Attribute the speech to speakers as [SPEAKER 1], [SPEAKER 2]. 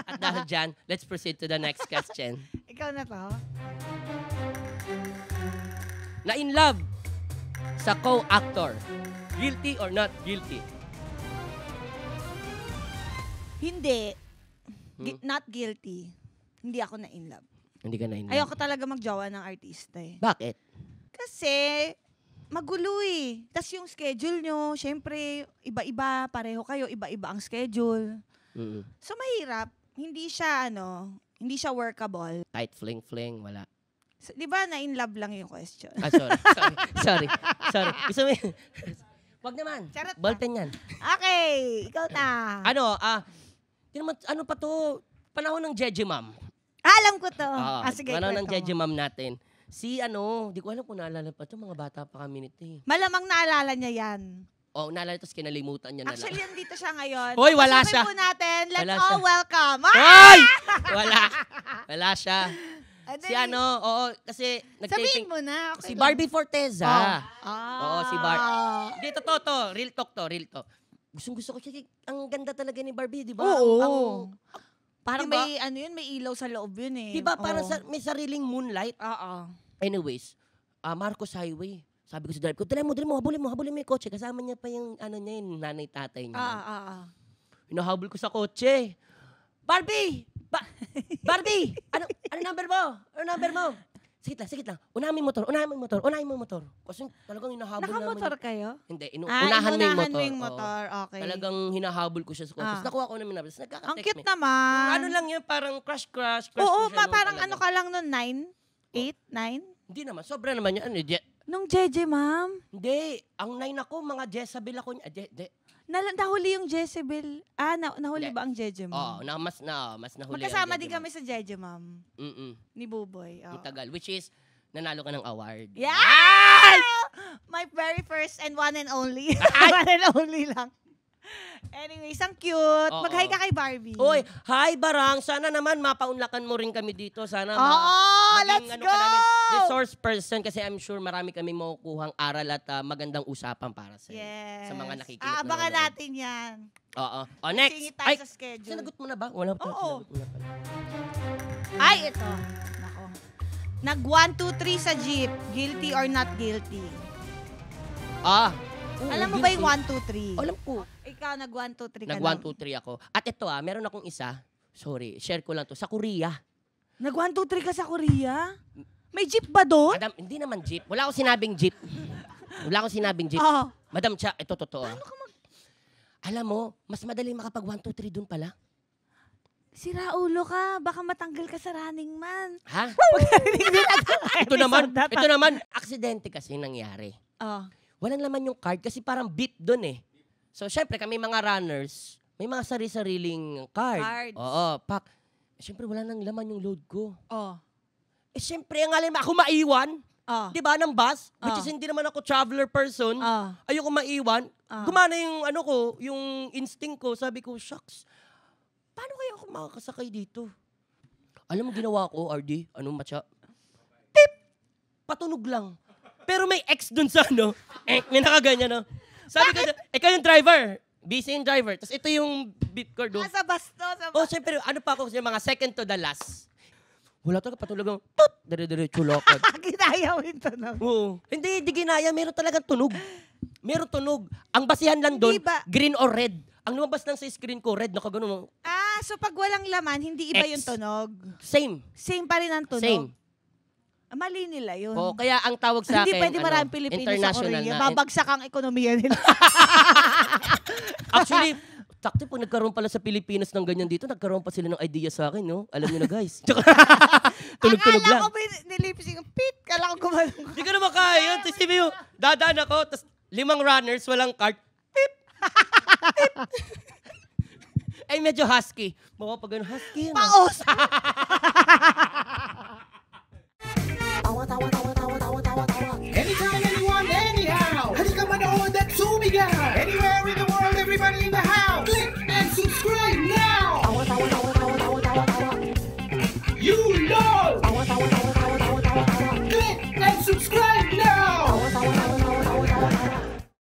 [SPEAKER 1] At dahil dyan, let's proceed to the next question.
[SPEAKER 2] Ikaw na to.
[SPEAKER 1] Na in love sa co-actor. Guilty or not guilty?
[SPEAKER 2] Hindi. Not guilty. Hindi ako na in love.
[SPEAKER 1] Hindi ka na in love.
[SPEAKER 2] Ayoko talaga magjowa ng artista eh.
[SPEAKER 1] Bakit?
[SPEAKER 2] Kasi magulo eh. Tapos yung schedule nyo, syempre, iba-iba, pareho kayo, iba-iba ang schedule. So mahirap. Hindi siya, hindi siya workable.
[SPEAKER 1] Tight fling-fling, wala.
[SPEAKER 2] So, di ba na in love lang yung question?
[SPEAKER 1] Ah, sorry. Gusto mo wag naman.
[SPEAKER 2] Charot
[SPEAKER 1] Bolten yan.
[SPEAKER 2] Okay, ikaw na.
[SPEAKER 1] Ano pa to? Panahon ng Jeje Ma'am.
[SPEAKER 2] Alam ko to. Sige,
[SPEAKER 1] panahon ng
[SPEAKER 2] kwento
[SPEAKER 1] Jeje
[SPEAKER 2] mo.
[SPEAKER 1] Ma'am natin. Di ko alam kung naalala pa ito. Mga bata pa kami nito eh.
[SPEAKER 2] Malamang naalala niya yan.
[SPEAKER 1] Naalala ito, kinalimutan niya na lang.
[SPEAKER 2] Actually, nandito siya ngayon.
[SPEAKER 1] Hoy, wala
[SPEAKER 2] Pasukin
[SPEAKER 1] siya.
[SPEAKER 2] po natin. Let's
[SPEAKER 1] Wala
[SPEAKER 2] all
[SPEAKER 1] siya.
[SPEAKER 2] welcome.
[SPEAKER 1] Hoy! Wala siya.
[SPEAKER 2] Ano
[SPEAKER 1] Si
[SPEAKER 2] yun?
[SPEAKER 1] kasi
[SPEAKER 2] Sabihin
[SPEAKER 1] nag-taping.
[SPEAKER 2] mo na. Okay
[SPEAKER 1] Si
[SPEAKER 2] lang.
[SPEAKER 1] Barbie Forteza. Oo, si Hindi, totoo to. Real talk. Gusto ko siya. Ang ganda talaga ni Barbie, di ba?
[SPEAKER 2] Oo. Parang
[SPEAKER 1] diba?
[SPEAKER 2] may ilaw sa loob yun eh.
[SPEAKER 1] Di ba? Parang
[SPEAKER 2] Oo.
[SPEAKER 1] may sariling moonlight.
[SPEAKER 2] Oo.
[SPEAKER 1] Anyways, Marcos Highway. Sabi ko sa driver ko, dali mo, habulin mo yung kotse. Kasama niya pa yung, yung nanay-tatay niya. Hinahabol ko sa kotse. Barbie! Barbie! Ano number mo? Sige lang. Unahin mo yung motor. Kasi talagang hinahabol namin.
[SPEAKER 2] Nakamotor kayo?
[SPEAKER 1] Hindi, unahan mo yung motor.
[SPEAKER 2] motor. Okay.
[SPEAKER 1] Talagang hinahabol ko siya sa kotse. Tapos nakuha ko namin number.
[SPEAKER 2] Ang cute
[SPEAKER 1] me.
[SPEAKER 2] naman.
[SPEAKER 1] Ano lang yun, parang crush
[SPEAKER 2] Oo,
[SPEAKER 1] ko siya
[SPEAKER 2] parang
[SPEAKER 1] talaga.
[SPEAKER 2] ano ka lang nun, 9? 8? 9?
[SPEAKER 1] Hindi naman, sobra naman yun.
[SPEAKER 2] Nung Jeje, ma'am.
[SPEAKER 1] Hindi, ang 9 ako, mga Jezabel ako.
[SPEAKER 2] Nahuli yung Jezebel. Nahuli
[SPEAKER 1] Hindi.
[SPEAKER 2] ba ang Jeje,
[SPEAKER 1] Oo,
[SPEAKER 2] ma'am?
[SPEAKER 1] mas nahuli.
[SPEAKER 2] Magkasama
[SPEAKER 1] ang
[SPEAKER 2] din
[SPEAKER 1] Jeje
[SPEAKER 2] kami sa Jeje, ma'am.
[SPEAKER 1] Ma'am.
[SPEAKER 2] Ni Buboy.
[SPEAKER 1] Ang tagal, which is, nanalo ka ng award.
[SPEAKER 2] Yeah! My very first and one and only. One and only lang. Anyways, ang cute.
[SPEAKER 1] Oo.
[SPEAKER 2] Mag-hi ka kay Barbie.
[SPEAKER 1] Uy, hi Barang. Sana naman mapaunlakan mo rin kami dito. Sana
[SPEAKER 2] let's
[SPEAKER 1] maging
[SPEAKER 2] go!
[SPEAKER 1] ka namin, resource person kasi I'm sure marami kami makukuhang aral at magandang usapan para sa
[SPEAKER 2] Yes.
[SPEAKER 1] sa mga nakikinig.
[SPEAKER 2] Abangan
[SPEAKER 1] nanonood.
[SPEAKER 2] natin yan.
[SPEAKER 1] Oo. Next.
[SPEAKER 2] Singit tayo sa schedule.
[SPEAKER 1] Sinagot mo na ba? Wala pa.
[SPEAKER 2] Oo.
[SPEAKER 1] Sinagot mo na pala.
[SPEAKER 2] Ay, ito. Nako. Nag 1, 2, 3 sa jeep. Guilty or not guilty?
[SPEAKER 1] Oo,
[SPEAKER 2] Alam mo ba
[SPEAKER 1] guilty.
[SPEAKER 2] yung 1, 2, 3?
[SPEAKER 1] Alam ko.
[SPEAKER 2] Ikaw nag 1, 2, 3 ka
[SPEAKER 1] Nag 1, 2, 3 ako. At ito meron akong isa. Sorry, share ko lang to. Sa Korea.
[SPEAKER 2] Nag 1, 2, 3 ka sa Korea? May jeep ba doon?
[SPEAKER 1] Madam, hindi naman jeep. Wala akong sinabing jeep.
[SPEAKER 2] Oo.
[SPEAKER 1] Madam Cha, ito totoo. Alam mo, mas madali makapag 1, 2, 3 dun pala.
[SPEAKER 2] Sira ulo ka. Baka matanggal ka sa Running Man.
[SPEAKER 1] Ha? ito naman, aksidente kasi nangyari.
[SPEAKER 2] Oh.
[SPEAKER 1] Walang laman yung card kasi parang beep dun eh. So, syempre, kami mga runners, may mga sari-sariling card.
[SPEAKER 2] Cards.
[SPEAKER 1] Oo, pak. Syempre, wala nang laman yung load ko.
[SPEAKER 2] Oh.
[SPEAKER 1] Syempre, ang alam ako maiwan.
[SPEAKER 2] Oh.
[SPEAKER 1] Di ba, ng bus?
[SPEAKER 2] Oh.
[SPEAKER 1] Which is hindi naman ako traveler person.
[SPEAKER 2] Oh.
[SPEAKER 1] Ayoko maiwan. Gumana yung yung instinct ko. Sabi ko, shucks, paano kaya ako makakasakay dito? Alam mo ginawa ko, RD? Anong matcha? Pip! Patunog lang. Pero may X dun sa may nakaganyan Sabi ko, ikaw yung driver. Busy yung driver. Tapos ito yung beep card.
[SPEAKER 2] Sa bus to.
[SPEAKER 1] Siyempre, ano pa ako kasi mga second to the last. Wala talaga patunog ng tut! Dire-diretso lakad.
[SPEAKER 2] Ginaya mo yung tunog.
[SPEAKER 1] Oo. Hindi ginaya. Meron talagang tunog. Meron tunog. Ang basihan lang doon,
[SPEAKER 2] Hindi ba-
[SPEAKER 1] green or red. Ang lumabas lang sa screen ko, red, nakagano.
[SPEAKER 2] So pag walang laman, hindi iba
[SPEAKER 1] X.
[SPEAKER 2] yung tunog.
[SPEAKER 1] Same.
[SPEAKER 2] Same pa rin ang tunog.
[SPEAKER 1] Same.
[SPEAKER 2] Mali nila yun.
[SPEAKER 1] Oo, kaya ang tawag sa
[SPEAKER 2] Hindi
[SPEAKER 1] akin,
[SPEAKER 2] pwede maraming Pilipino sa
[SPEAKER 1] international
[SPEAKER 2] Korea.
[SPEAKER 1] na.
[SPEAKER 2] Babagsak ang ekonomiya nila.
[SPEAKER 1] Actually, takti pag nagkaroon pala sa Pilipinas ng ganyan dito, nagkaroon pa sila ng idea sa akin, no? Alam niyo na, guys. Tunog-tunog lang.
[SPEAKER 2] Akala ko nilipsing pit. Kala ko gumalong.
[SPEAKER 1] Hindi ko na makaya yun. Tapos sabi mo, dadaan ako, tapos 5 runners, walang cart. Pip! Pip! Ay, medyo husky. Mga pag gano'n, husky.
[SPEAKER 2] Paos!